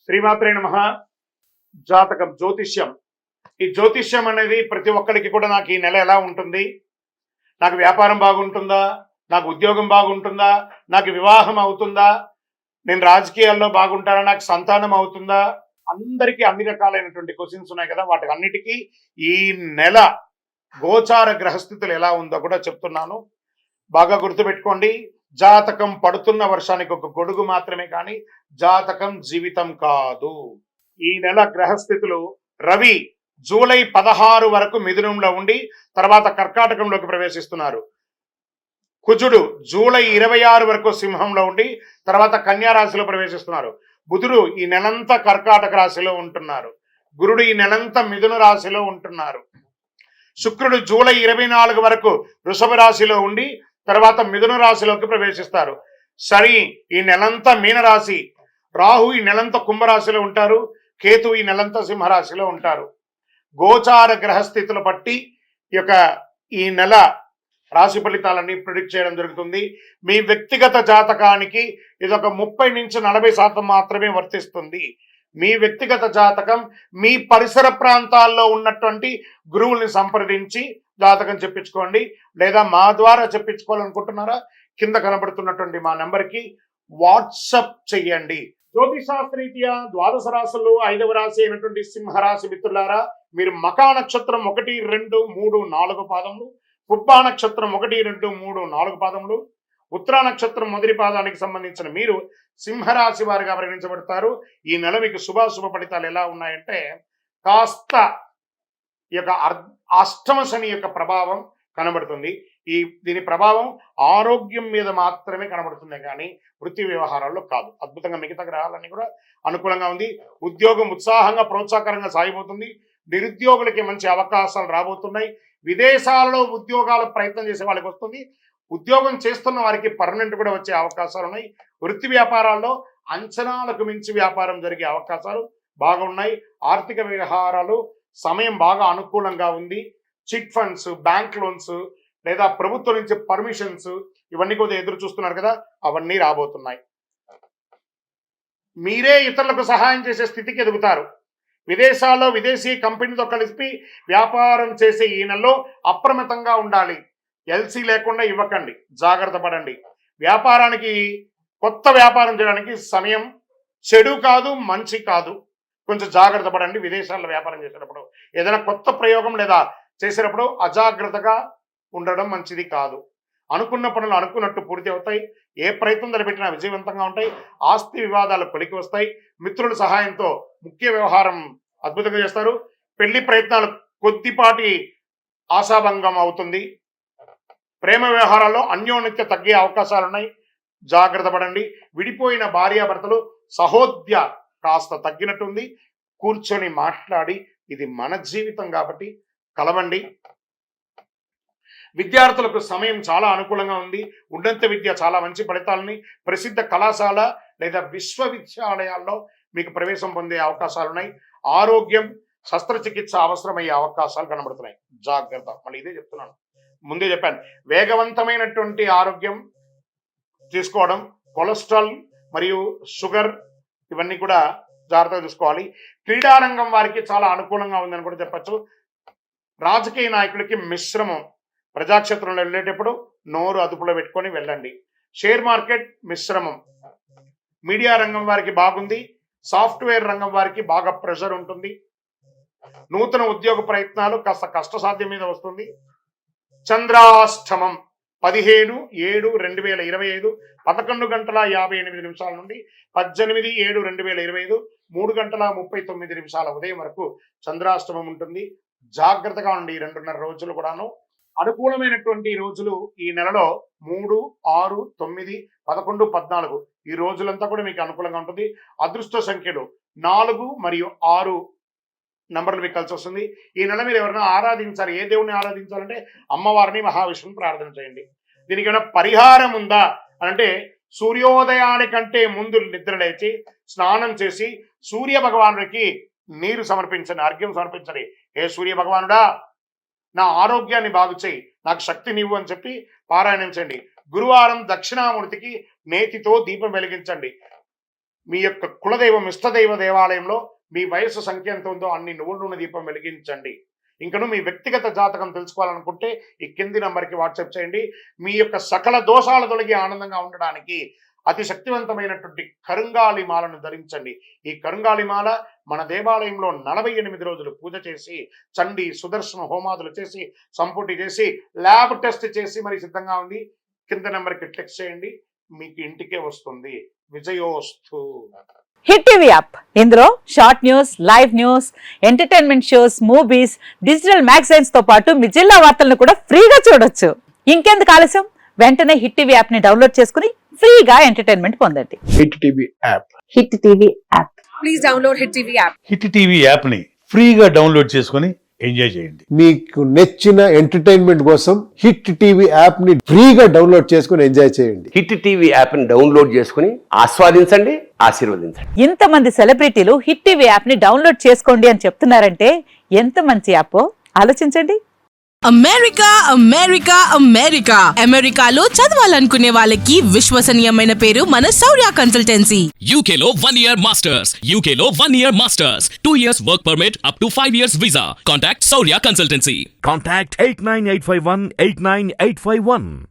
శ్రీమాత్రే నమః. జాతకం, జ్యోతిష్యం. ఈ జ్యోతిష్యం అనేది ప్రతి ఒక్కరికి కూడా నాకు ఈ నెల ఎలా ఉంటుంది, నాకు వ్యాపారం బాగుంటుందా, నాకు ఉద్యోగం బాగుంటుందా, నాకు వివాహం అవుతుందా, నేను రాజకీయాల్లో బాగుంటానా, నాకు సంతానం అవుతుందా, అందరికీ అన్ని రకాలైనటువంటి క్వశ్చన్స్ ఉన్నాయి కదా. వాటి అన్నిటికీ ఈ నెల గోచార గ్రహస్థితులు ఎలా ఉందో కూడా చెప్తున్నాను. బాగా గుర్తుపెట్టుకోండి. జాతకం పడుతున్న వర్షానికి ఒక గొడుగు మాత్రమే, కానీ జాతకం జీవితం కాదు. ఈ నెల గ్రహస్థితులు: రవి జూలై 16 వరకు మిథునంలో ఉండి తర్వాత కర్కాటకంలోకి ప్రవేశిస్తున్నారు. కుజుడు జూలై 26 వరకు సింహంలో ఉండి తర్వాత కన్యా రాశిలో ప్రవేశిస్తున్నారు. బుధుడు ఈ నెలంతా కర్కాటక రాశిలో ఉంటున్నారు. గురుడు ఈ నెలంతా మిథున రాశిలో ఉంటున్నారు. శుక్రుడు జూలై 24 వరకు వృషభ రాశిలో ఉండి తర్వాత మిథున రాశిలోకి ప్రవేశిస్తారు. శని ఈ నెలంతా మీనరాశి, రాహు ఈ నెలంతా కుంభరాశిలో ఉంటారు, కేతు ఈ నెలంతా సింహరాశిలో ఉంటారు. గోచార గ్రహస్థితులు బట్టి ఈ నెల రాశి ఫలితాలన్నీ ప్రిడిక్ట్ చేయడం జరుగుతుంది. మీ వ్యక్తిగత జాతకానికి ఇదొక 30 నుంచి 40% మాత్రమే వర్తిస్తుంది. మీ వ్యక్తిగత జాతకం మీ పరిసర ప్రాంతాల్లో ఉన్నటువంటి గురువుల్ని సంప్రదించి జాతకం చెప్పించుకోండి. లేదా మా ద్వారా చెప్పించుకోవాలనుకుంటున్నారా, కింద కనబడుతున్నటువంటి మా నెంబర్కి వాట్సప్ చెయ్యండి. జ్యోతిశాస్త్రరీత్యా ద్వాదశ రాశుల్లో 5వ రాశి అయినటువంటి సింహరాశి మిత్రులారా, మీరు మకా నక్షత్రం 1, 2, 3, 4 పాదములు, పుబ్బా నక్షత్రం 1, 2, 3, 4 పాదములు, ఉత్తరా నక్షత్రం మొదటి పాదానికి సంబంధించిన మీరు సింహరాశి వారిగా పరిగణించబడతారు. ఈ నెల మీకు శుభాశుభ ఫలితాలు ఎలా ఉన్నాయంటే, కాస్త ఈ యొక్క అష్టమ శని యొక్క ప్రభావం కనబడుతుంది. దీని ప్రభావం ఆరోగ్యం మీద మాత్రమే కనబడుతుంది, కానీ వృత్తి వ్యవహారాల్లో కాదు. అద్భుతంగా మిగతా గ్రహాలన్నీ కూడా అనుకూలంగా ఉంది. ఉద్యోగం ఉత్సాహంగా ప్రోత్సాహకరంగా సాగిపోతుంది. నిరుద్యోగులకి మంచి అవకాశాలు రాబోతున్నాయి. విదేశాలలో ఉద్యోగాల ప్రయత్నం చేసే వాళ్ళకి వస్తుంది. ఉద్యోగం చేస్తున్న వారికి పర్మనెంట్ కూడా వచ్చే అవకాశాలు ఉన్నాయి. వృత్తి వ్యాపారాల్లో అంచనాలకు మించి వ్యాపారం జరిగే అవకాశాలు బాగున్నాయి. ఆర్థిక వ్యవహారాలు సమయం బాగా అనుకూలంగా ఉంది. చిట్ ఫండ్స్, బ్యాంక్ లోన్స్ లేదా ప్రభుత్వం నుంచి పర్మిషన్స్ ఇవన్నీ కూడా ఎదురు చూస్తున్నారు కదా, అవన్నీ రాబోతున్నాయి. మీరే ఇతరులకు సహాయం చేసే స్థితికి ఎదుగుతారు. విదేశాల్లో విదేశీ కంపెనీతో కలిసి వ్యాపారం చేసే ఈ నెలలో అప్రమత్తంగా ఉండాలి. ఎల్సీ లేకుండా ఇవ్వకండి, జాగ్రత్త పడండి. వ్యాపారానికి కొత్త వ్యాపారం చేయడానికి సమయం చెడు కాదు, మంచి కాదు. కొంచెం జాగ్రత్త పడండి. విదేశాల్లో వ్యాపారం చేసేటప్పుడు ఏదైనా కొత్త ప్రయోగం లేదా చేసేటప్పుడు అజాగ్రత్తగా ఉండడం మంచిది కాదు. అనుకున్న పనులు అనుకున్నట్టు పూర్తి అవుతాయి. ఏ ప్రయత్నం తలపెట్టినా విజయవంతంగా ఉంటాయి. ఆస్తి వివాదాలు కొలికి వస్తాయి. మిత్రుల సహాయంతో ముఖ్య వ్యవహారం అద్భుతంగా చేస్తారు. పెళ్లి ప్రయత్నాలు కొద్దిపాటి ఆశాభంగం అవుతుంది. ప్రేమ వ్యవహారాల్లో అన్యోన్యత తగ్గే అవకాశాలున్నాయి, జాగ్రత్త పడండి. విడిపోయిన భార్యాభర్తలు సహోద్య కాస్త తగ్గినట్టుంది. కూర్చొని మాట్లాడి, ఇది మన జీవితం కాబట్టి కలవండి. విద్యార్థులకు సమయం చాలా అనుకూలంగా ఉంది. ఉన్నత విద్య చాలా మంచి ఫలితాలని, ప్రసిద్ధ కళాశాల లేదా విశ్వవిద్యాలయాల్లో మీకు ప్రవేశం పొందే అవకాశాలు ఉన్నాయి. ఆరోగ్యం, శస్త్రచికిత్స అవసరమయ్యే అవకాశాలు కనబడుతున్నాయి, జాగ్రత్త. మళ్ళీ ఇదే చెప్తున్నాను, ముందే చెప్పాను. వేగవంతమైనటువంటి ఆరోగ్యం తీసుకోవడం, కొలెస్ట్రాల్ మరియు షుగర్ ఇవన్నీ కూడా జాగ్రత్తగా చూసుకోవాలి. క్రీడారంగం వారికి చాలా అనుకూలంగా ఉందని కూడా చెప్పచ్చు. రాజకీయ నాయకులకి మిశ్రమం. ప్రజాక్షేత్రంలో వెళ్ళేటప్పుడు నోరు అదుపులో పెట్టుకొని వెళ్ళండి. షేర్ మార్కెట్ మిశ్రమం. మీడియా రంగం వారికి బాగుంది. సాఫ్ట్వేర్ రంగం వారికి బాగా ప్రెషర్ ఉంటుంది. నూతన ఉద్యోగ ప్రయత్నాలు కాస్త కష్టసాధ్యం మీద వస్తుంది. చంద్రాష్టమం 15/7/2025 11:58 నుండి 18/7/2025 3:39 ఉదయం వరకు చంద్రాష్టమం ఉంటుంది. జాగ్రత్తగా ఉండి 2.5 రోజులు కూడాను. అనుకూలమైనటువంటి రోజులు ఈ నెలలో 3, 6, 9, 11, 14 ఈ రోజులంతా కూడా మీకు అనుకూలంగా ఉంటుంది. అదృష్ట సంఖ్యలు 4 మరియు 6 నంబర్లు మీకు కలిసి వస్తుంది. ఈ నెల మీరు ఎవరైనా ఆరాధించాలి. ఏ దేవుణ్ణి ఆరాధించాలంటే అమ్మవారిని, మహావిష్ణువుని ప్రార్థన చేయండి. దీనికి ఏమైనా పరిహారం ఉందా అంటే, సూర్యోదయానికంటే ముందు నిద్ర లేచి స్నానం చేసి సూర్య భగవానుడికి నీరు సమర్పించండి, అర్ఘ్యం సమర్పించండి. ఏ సూర్య భగవానుడా, నా ఆరోగ్యాన్ని బాగు చేయి, నాకు శక్తి నీవు అని చెప్పి పారాయణం చేయండి. గురువారం దక్షిణామూర్తికి నేతితో దీపం వెలిగించండి. మీ యొక్క కులదైవం ఇష్టదైవ దేవాలయంలో మీ వయసు సంఖ్య ఎంత ఉందో అన్ని నువ్వుల నూనె దీపం వెలిగించండి. ఇంకను మీ వ్యక్తిగత జాతకం తెలుసుకోవాలనుకుంటే ఈ కింది నంబర్కి వాట్సాప్ చేయండి. మీ యొక్క సకల దోషాలు తొలగి ఆనందంగా ఉండడానికి అతి శక్తివంతమైనటువంటి కరుంగాలి మాలను ధరించండి. ఈ కరుంగాలి మాల మన దేవాలయంలో 48 రోజులు పూజ చేసి చండి సుదర్శన హోమాదులు చేసి సంపుటి చేసి ల్యాబ్ టెస్ట్ చేసి మరి సిద్ధంగా ఉంది. కింద నెంబర్కి టెక్స్ట్ చేయండి, మీకు ఇంటికే వస్తుంది. విజయోస్తు. హిట్ టీవీ యాప్, ఇందులో short news, live news, entertainment shows, movies, digital magazines తో పాటు మీ జిల్లా వార్తలను కూడా ఫ్రీగా చూడొచ్చు. ఇంకెందుకు ఆలస్యం, వెంటనే హిట్ టీవీ యాప్ ని డౌన్లోడ్ చేసుకుని ఫ్రీగా ఎంటర్టైన్మెంట్ పొందండి. Hit TV app. Hit TV app. Please download hit TV app. Hit TV app ని ఫ్రీగా డౌన్లోడ్ చేసుకొని ఎంజాయ్ చేయండి. మీకు నచ్చిన ఎంటర్టైన్మెంట్ కోసం హిట్ టీవీ యాప్ ని ఫ్రీగా డౌన్లోడ్ చేసుకుని ఎంజాయ్ చేయండి. హిట్ టీవీ యాప్ ని డౌన్లోడ్ చేసుకుని ఆస్వాదించండి, ఆశీర్వదించండి. ఇంతమంది సెలబ్రిటీలు హిట్ టీవీ యాప్ ని డౌన్లోడ్ చేసుకోండి అని చెప్తున్నారంటే ఎంత మంచి యాప్ ఆలోచించండి. అమెరికా అమెరికా అమెరికా అమెరికాలో చదవాలనుకునే వాళ్ళకి విశ్వసనీయమైన పేరు మన శౌర్య కన్సల్టెన్సీ. UK లో 1 year masters. UK లో 1 year masters. 2 years work permit up to 5 years visa. Contact Saurya Consultancy. Contact 89851 89851.